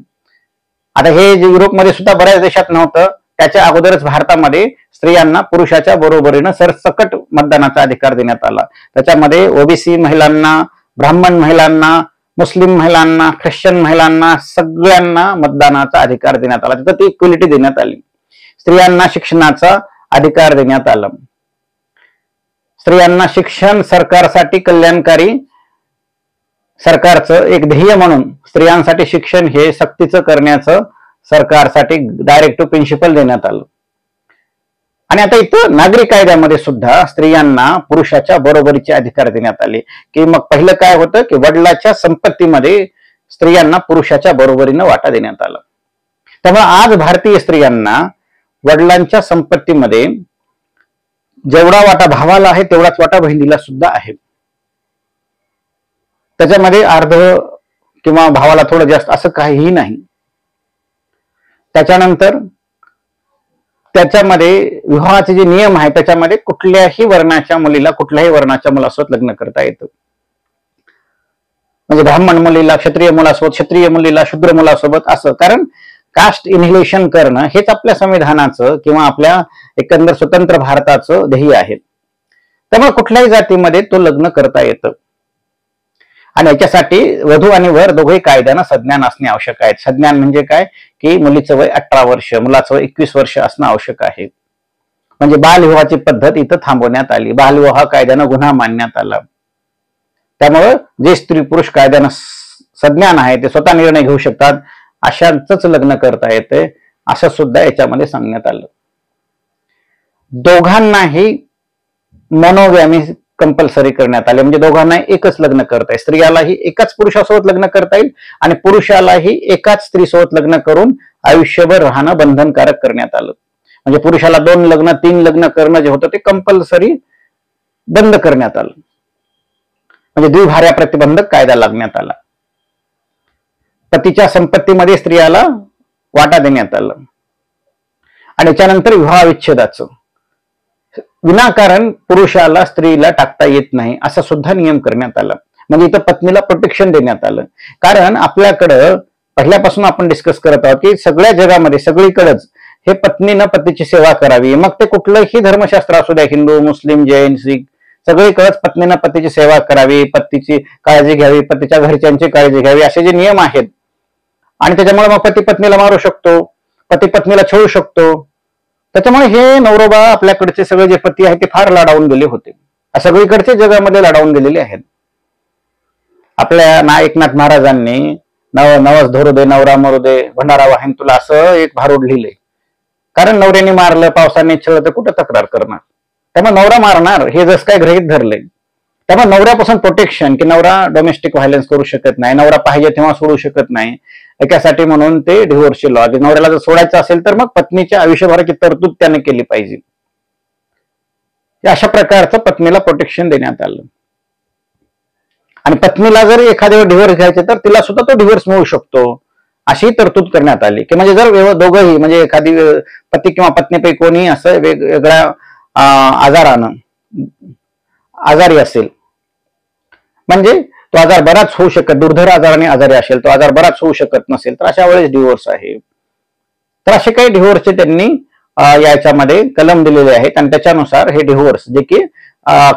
आता हे युरोपमध्ये सुद्धा बऱ्याच देशात नव्हतं, त्याच्या अगोदरच भारतामध्ये स्त्रियांना पुरुषाच्या बरोबरीनं सरसकट मतदानाचा अधिकार देण्यात आला. त्याच्यामध्ये ओबीसी महिलांना, ब्राह्मण महिलांना, मुस्लिम महिलांना, ख्रिश्चन महिलांना, सगळ्यांना मतदानाचा अधिकार देण्यात आला. तिथं ती इक्वलिटी देण्यात आली. स्त्रियांना शिक्षणाचा अधिकार देण्यात आला. स्त्रियांना शिक्षण सरकारसाठी कल्याणकारी सरकारचं एक ध्येय म्हणून स्त्रियांसाठी शिक्षण हे सक्तीचं करण्याचं सरकारसाठी डायरेक्टिव्ह प्रिन्सिपल देण्यात आलं. आणि आता इथं नागरिक कायद्यामध्ये सुद्धा स्त्रियांना पुरुषाच्या बरोबरीचे अधिकार देण्यात आले. की मग पहिलं काय होतं की वडिलाच्या संपत्तीमध्ये स्त्रियांना पुरुषाच्या बरोबरीनं वाटा देण्यात आला. त्यामुळे आज भारतीय स्त्रियांना वडिलांच्या संपत्तीमध्ये जेवढा वाटा भावाला आहे तेवढाच वाटा बहिणीला सुद्धा आहे. त्याच्यामध्ये अर्ध किंवा भावाला थोडं जास्त असं काहीही नाही. त्याच्यानंतर त्याच्यामध्ये विवाहाचे जे नियम आहे त्याच्यामध्ये कुठल्याही वर्णाच्या मुलीला कुठल्याही वर्णाच्या मुलासोबत लग्न करता येतं. म्हणजे ब्राह्मण मुलीला क्षत्रिय मुलासोबत, क्षत्रिय मुलीला शूद्र मुलासोबत असं. कारण कास्ट इनहिलेशन करणं हेच आपल्या संविधानाचं किंवा आपल्या एकंदर स्वतंत्र भारताचं ध्येय आहे. त्यामुळे कुठल्याही जातीमध्ये तो लग्न करता येतं. आणि याच्यासाठी वधू आणि वर दोघे कायद्यानं सज्ञान असणे आवश्यक आहे. सज्ञान म्हणजे काय की मुलीचं वय 18 वर्ष, मुलाचं वय 21 वर्ष असणं आवश्यक आहे. म्हणजे बालविवाहाची पद्धत इथं थांबवण्यात आली. बालविवाह कायद्यानं गुन्हा मानण्यात आला. त्यामुळं जे स्त्री पुरुष कायद्यानं सज्ञान आहे ते स्वतः निर्णय घेऊ शकतात, अशांचंच लग्न करता येते असं सुद्धा याच्यामध्ये सांगण्यात आलं. दोघांनाही मनोव्यामी कंपल्सरी करण्यात आले. म्हणजे दोघांना एकच लग्न करता येईल. स्त्रियालाही एकाच पुरुषासोबत लग्न करता येईल आणि पुरुषालाही एकाच स्त्रीसोबत लग्न करून आयुष्यभर राहणं बंधनकारक करण्यात आलं. म्हणजे पुरुषाला 2 लग्न 3 लग्न करणं जे होतं ते कंपल्सरी बंद करण्यात आलं. म्हणजे द्विभार्या प्रतिबंधक कायदा लागण्यात आला. पतीच्या संपत्तीमध्ये स्त्रियाला वाटा देण्यात आला. आणि त्यानंतर विवाह विच्छेदाचं विनाकारण पुरुषाला स्त्रीला टाकता येत नाही असा सुद्धा नियम करण्यात आला. म्हणजे इथं पत्नीला प्रोटेक्शन देण्यात आलं. कारण आपल्याकडं पहिल्यापासून आपण डिस्कस करत आहोत की सगळ्या जगामध्ये सगळीकडेच हे पत्नीनं पतीची सेवा करावी. मग ते कुठलंही धर्मशास्त्र असू द्या, हिंदू, मुस्लिम, जैन, शीख, सगळीकडेच पत्नीनं पतीची सेवा करावी, पतीची काळजी घ्यावी, पतीच्या घरच्यांची काळजी घ्यावी असे जे नियम आहेत. आणि त्याच्यामुळे मग पती पत्नीला मारू शकतो, पती पत्नीला छळू शकतो. त्याच्यामुळे हे नवरोबा आपल्याकडचे सगळे जे पती आहेत ते फार लाडावून गेले होते. सगळीकडचे जगामध्ये लाडावून गेलेले आहेत. आपल्या एकनाथ महाराजांनी नवस धरू दे, नवरा मरू दे, भंडारा वाहीन तुला असं एक भारूड लिहिलंय. कारण नवऱ्याने मारलं, पावसाने छळलं तर कुठं तक्रार करणार. त्यामुळे नवरा मारणार हे जसं काय गृहीत धरलंय. त्यामुळे नवऱ्यापासून प्रोटेक्शन की नवरा डोमेस्टिक व्हायलन्स करू शकत नाही, नवरा पाहिजे तेव्हा सोडू शकत नाही, एकासाठी म्हणून ते डिव्होर्सची लॉ. नवऱ्याला जर सोडायचं असेल तर मग पत्नीच्या आयुष्यभराची तरतूद त्याने केली पाहिजे. अशा प्रकारचं पत्नीला प्रोटेक्शन देण्यात आलं. आणि पत्नीला जर एखाद्या डिव्होर्स घ्यायचे तर तिला सुद्धा तो डिव्होर्स मिळू शकतो अशी तरतूद करण्यात आली. की म्हणजे जर दोघंही म्हणजे एखादी पती किंवा पत्नीपैकी कोणी असं वेगवेगळ्या आजारी असेल, म्हणजे तो आजार बराच होऊ शकत, दुर्धर आजाराने आजारी असेल, तो आजार बराच होऊ शकत नसेल तर अशा वेळेस डिव्होर्स आहे. तर असे काही डिव्होर्सचे त्यांनी याच्यामध्ये कलम दिलेले आहेत. आणि त्याच्यानुसार हे डिव्होर्स जे की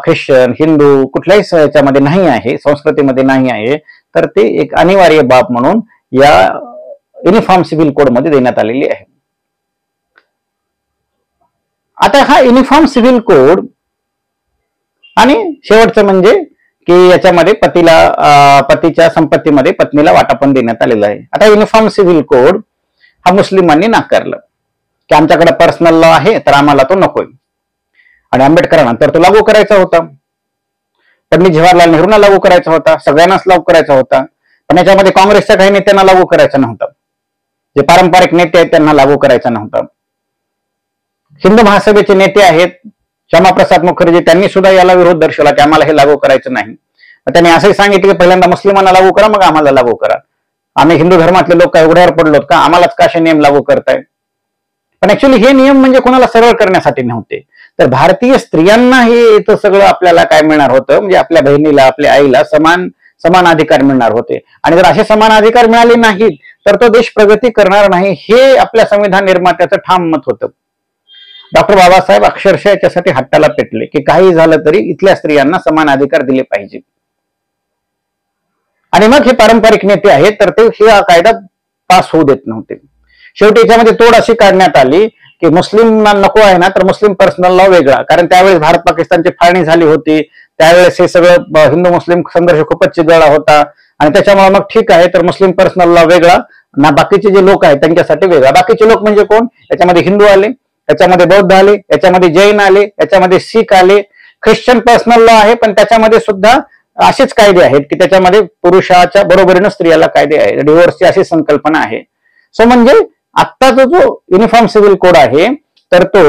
ख्रिश्चन, हिंदू कुठल्याही याच्यामध्ये नाही आहे, संस्कृतीमध्ये नाही आहे, तर ते एक अनिवार्य बाब म्हणून या युनिफॉर्म सिव्हिल कोड मध्ये देण्यात आलेली आहे. आता हा युनिफॉर्म सिव्हिल कोड आणि शेवटचं म्हणजे की याच्यामध्ये पतीच्या संपत्तीमध्ये पत्नीला वाटापण देण्यात आलेलं आहे. आता युनिफॉर्म सिव्हिल कोड हा मुस्लिमांनी नाकारलं की आमच्याकडे पर्सनल लॉ आहे तर आम्हाला तो नकोय. आणि आंबेडकरांनंतर तो लागू करायचा होता, पंडित जवाहरलाल नेहरूंना लागू करायचा होता, सगळ्यांनाच लागू करायचा होता. पण याच्यामध्ये काँग्रेसच्या काही नेत्यांना लागू करायचा नव्हता, जे पारंपरिक नेते आहेत त्यांना लागू करायचा नव्हता. हिंदू महासभेचे नेते आहेत श्यामाप्रसाद मुखर्जी, त्यांनी सुद्धा याला विरोध दर्शवला की आम्हाला हे लागू करायचं नाही. त्यांनी असंही सांगितलं की पहिल्यांदा मुस्लिमांना लागू करा मग आम्हाला लागू करा. आम्ही हिंदू धर्मातले लोक काय उघड्यावर पडलोत का, आम्हालाच का असे नियम लागू करताय. पण ऍक्च्युली हे नियम म्हणजे कोणाला सरळ करण्यासाठी नव्हते, तर भारतीय स्त्रियांना हे इथं सगळं आपल्याला काय मिळणार होतं, म्हणजे आपल्या बहिणीला आपल्या आईला समान अधिकार मिळणार होते. आणि जर असे समान अधिकार मिळाले नाहीत तर तो देश प्रगती करणार नाही, हे आपल्या संविधान निर्मात्याचं ठाम मत होतं. डॉक्टर बाबासाहेब अक्षरशः याच्यासाठी हट्टाला पेटले की काही झालं तरी इथल्या स्त्रियांना समान अधिकार दिले पाहिजे. आणि मग हे पारंपरिक नेते आहेत तर ते हा कायदा पास होऊ देत नव्हते. शेवटी याच्यामध्ये तोड अशी काढण्यात आली की मुस्लिमांना नको आहे ना तर मुस्लिम पर्सनल लॉ वेगळा, कारण त्यावेळेस भारत पाकिस्तानची फाळणी झाली होती, त्यावेळेस हे सगळं हिंदू मुस्लिम संघर्ष खूपच चिघळला होता आणि त्याच्यामुळे मग ठीक आहे तर मुस्लिम पर्सनल लॉ वेगळा ना, बाकीचे जे लोक आहेत त्यांच्यासाठी वेगळा. बाकीचे लोक म्हणजे कोण? याच्यामध्ये हिंदू आले, याच्यामध्ये बौद्ध आले, याच्यामध्ये जैन आले, याच्यामध्ये शीख आले. ख्रिश्चन पर्सनल लॉ आहे पण त्याच्यामध्ये सुद्धा असेच कायदे आहेत की त्याच्यामध्ये पुरुषाच्या बरोबरीनं स्त्रियाला कायदे आहेत, डिव्होर्सची अशी संकल्पना आहे. सो म्हणजे आत्ताचा जो युनिफॉर्म सिव्हिल कोड आहे तर तो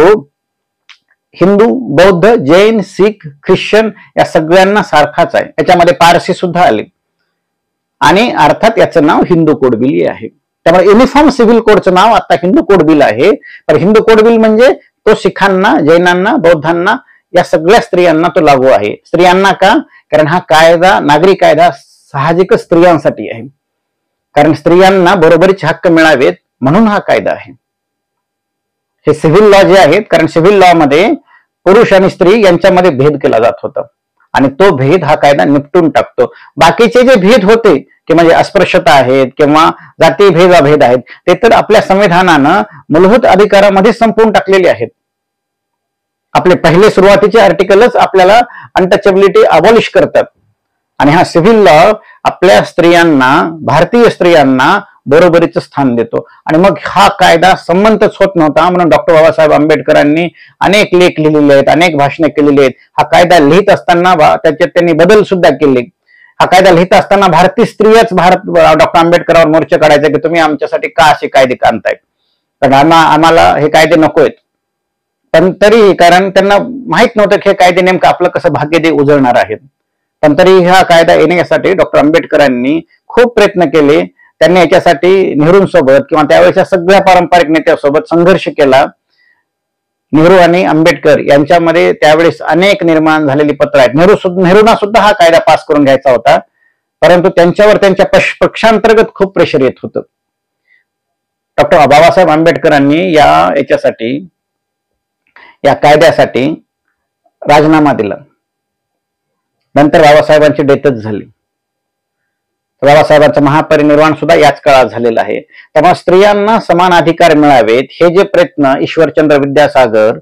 हिंदू, बौद्ध, जैन, शीख, ख्रिश्चन या सगळ्यांना सारखाच आहे. याच्यामध्ये पारसी सुद्धा आले आणि अर्थात याचं नाव हिंदू कोड बिल आहे. त्यामुळे युनिफॉर्म सिव्हिल कोडचं नाव आता हिंदू कोड बिल आहे. तर हिंदू कोड बिल म्हणजे तो शिखांना, जैनांना, बौद्धांना या सगळ्या स्त्रियांना तो लागू आहे. स्त्रियांना का? कारण हा कायदा, नागरी कायदा साहजिकच स्त्रियांसाठी आहे, कारण स्त्रियांना बरोबरीचे हक्क मिळावेत म्हणून हा कायदा आहे. हे सिव्हिल लॉ जे आहेत, कारण सिव्हिल लॉ मध्ये पुरुष आणि स्त्री यांच्यामध्ये भेद केला जात होता आणि तो भेद हा कायदा निपटून टाकतो. बाकीचे जे भेद होते की म्हणजे अस्पृश्यता आहेत किंवा जाती भेद आहेत ते तर आपल्या संविधानानं मूलभूत अधिकारामध्ये संपवून टाकलेले आहेत. आपले पहिले सुरुवातीचे आर्टिकलच आपल्याला अनटचेबिलिटी अबॉलिश करतात आणि हा सिव्हिल लॉ आपल्या स्त्रियांना, भारतीय स्त्रियांना बरोबरीचं स्थान देतो. आणि मग हा कायदा संमतच होत नव्हता म्हणून डॉक्टर बाबासाहेब आंबेडकरांनी अनेक लेख लिहिलेले आहेत, अनेक भाषणे केलेली आहेत. हा कायदा लिहित असताना त्याच्यात त्यांनी बदल सुद्धा केले. हा कायदा लिहित असताना भारतीय स्त्रियाच डॉक्टर आंबेडकरांवर मोर्चा काढायचा की तुम्ही आमच्यासाठी का असे कायदे आणताय, कारण आम्हाला हे कायदे नको आहेत. पण तरी, कारण त्यांना माहित नव्हतं की हे कायदे नेमकं आपलं कसं भाग्य ते उजळणार आहेत, पण तरी हा कायदा येण्यासाठी डॉक्टर आंबेडकरांनी खूप प्रयत्न केले. त्यांनी याच्यासाठी नेहरूंसोबत किंवा त्यावेळेच्या सगळ्या पारंपरिक नेत्यासोबत संघर्ष केला. नेहरू आणि आंबेडकर यांच्यामध्ये त्यावेळेस अनेक निर्माण झालेली पत्र आहेत. नेहरूंना सुद्धा हा कायदा पास करून घ्यायचा होता, परंतु त्यांच्यावर त्यांच्या पक्षांतर्गत खूप प्रेशर येत होतं. डॉक्टर बाबासाहेब आंबेडकरांनी या कायद्यासाठी राजीनामा दिला. नंतर बाबासाहेबांची डेथच झाली. बाबासाहेबांचं महापरिनिर्वाण सुद्धा याच काळात झालेलं आहे. त्यामुळे स्त्रियांना समान अधिकार मिळावेत हे जे प्रयत्न ईश्वरचंद्र विद्यासागर,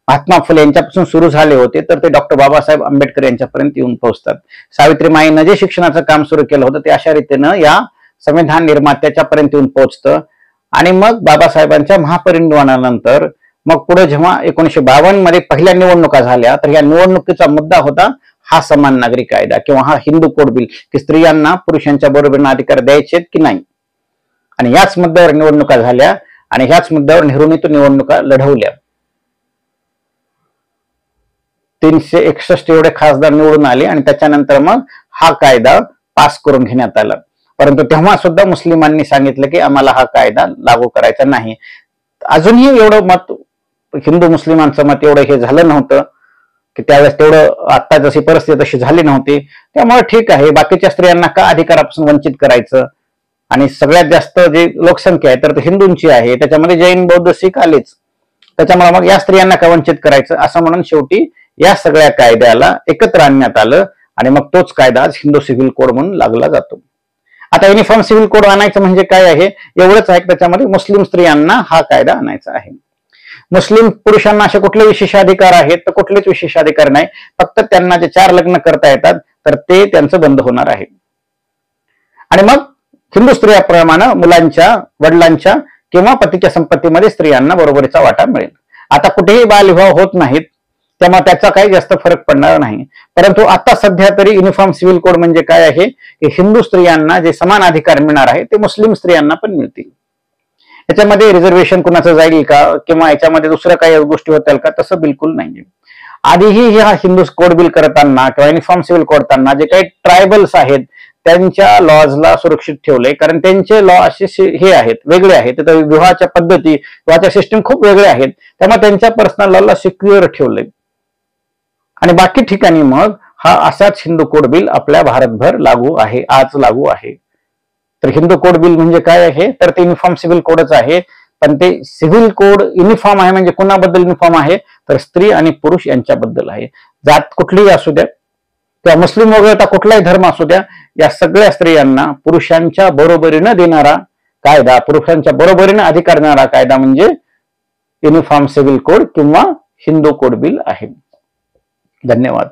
महात्मा फुले यांच्यापासून सुरू झाले होते तर ते डॉक्टर बाबासाहेब आंबेडकर यांच्यापर्यंत येऊन पोहोचतात. सावित्रीमाईनं जे शिक्षणाचं काम सुरू केलं होतं ते अशा रीतीनं या संविधान निर्मात्याच्या पर्यंत येऊन पोहोचतं. आणि मग बाबासाहेबांच्या महापरिनिर्वाणानंतर मग पुढे जेव्हा 1952 मध्ये पहिल्या निवडणुका झाल्या तर या निवडणुकीचा मुद्दा होता हा समान नागरी कायदा किंवा हा हिंदू कोड बिल, की स्त्रियांना पुरुषांच्या बरोबरीने अधिकार द्यायचे की नाही. आणि याच मुद्द्यावर निवडणुका झाल्या आणि ह्याच मुद्द्यावर नेहरूंनी तो निवडणुका लढवल्या. 361 एवढे खासदार निवडून आले आणि त्याच्यानंतर मग हा कायदा पास करून घेण्यात आला. परंतु तेव्हा सुद्धा मुस्लिमांनी सांगितलं की आम्हाला हा कायदा लागू करायचा नाही. अजूनही एवढं मत, हिंदू मुस्लिमांचं मत एवढं हे झालं नव्हतं की त्यावेळेस तेवढं, आता जशी परिस्थिती तशी झाली नव्हती. त्यामुळे ठीक आहे, बाकीच्या स्त्रियांना का अधिकारापासून वंचित करायचं. आणि सगळ्यात जास्त जे लोकसंख्या आहे तर हिंदूंची आहे, त्याच्यामध्ये जैन, बौद्ध, शीख आलेच, त्याच्यामुळे मग या स्त्रियांना का वंचित करायचं असं म्हणून शेवटी या सगळ्या कायद्याला एकत्र आणण्यात आलं आणि मग तोच कायदा आज हिंदू सिव्हिल कोड म्हणून लागला जातो. आता युनिफॉर्म सिव्हिल कोड आणायचं म्हणजे काय आहे, एवढंच आहे, त्याच्यामध्ये मुस्लिम स्त्रियांना हा कायदा आणायचा आहे. मुस्लिम पुरुषांना असे कुठले विशेष अधिकार आहेत तर कुठलेच विशेष अधिकार नाही. फक्त त्यांना जे 4 लग्न करता येतात तर ते त्यांचं बंद होणार आहे. आणि मग हिंदू स्त्रियाप्रमाणे मुलांच्या, वडिलांच्या किंवा पतीच्या संपत्तीमध्ये स्त्रियांना बरोबरीचा वाटा मिळेल. आता कुठेही बालविवाह होत नाहीत, त्यामुळे त्याचा काही जास्त फरक पडणार नाही. परंतु आता सध्या तरी युनिफॉर्म सिव्हिल कोड म्हणजे काय आहे की हिंदू स्त्रियांना जे समान अधिकार मिळणार आहे ते मुस्लिम स्त्रियांना पण मिळतील. याच्यामध्ये रिझर्वेशन कुणाचं जाईल का किंवा याच्यामध्ये दुसऱ्या काही गोष्टी होतील का, तसं बिलकुल नाहीये. आधीही हा हिंदू कोड बिल करताना किंवा युनिफॉर्म सिव्हिल कोड करताना जे काही ट्रायबल्स आहेत त्यांच्या लॉजला सुरक्षित ठेवले, कारण त्यांचे लॉ असे हे आहेत, वेगळे आहेत. विवाहाच्या पद्धती, विवाहाच्या सिस्टीम खूप वेगळे आहेत, त्यामुळे त्यांच्या पर्सनल लॉला सिक्युअर ठेवले. आणि बाकी ठिकाणी मग हा असाच हिंदू कोड बिल आपल्या भारतभर लागू आहे, आज लागू आहे. तर हिंदू कोड बिल म्हणजे काय आहे तर ते युनिफॉर्म सिव्हिल कोडच आहे. पण ते सिव्हिल कोड युनिफॉर्म आहे म्हणजे कुणाबद्दल युनिफॉर्म आहे तर स्त्री आणि पुरुष यांच्याबद्दल आहे. जात कुठलीही असू द्या, किंवा मुस्लिम वगळता कुठलाही धर्म असू द्या, या सगळ्या स्त्रियांना पुरुषांच्या बरोबरीनं देणारा कायदा, पुरुषांच्या बरोबरीनं अधिकार देणारा कायदा म्हणजे युनिफॉर्म सिव्हिल कोड किंवा हिंदू कोड बिल आहे. धन्यवाद.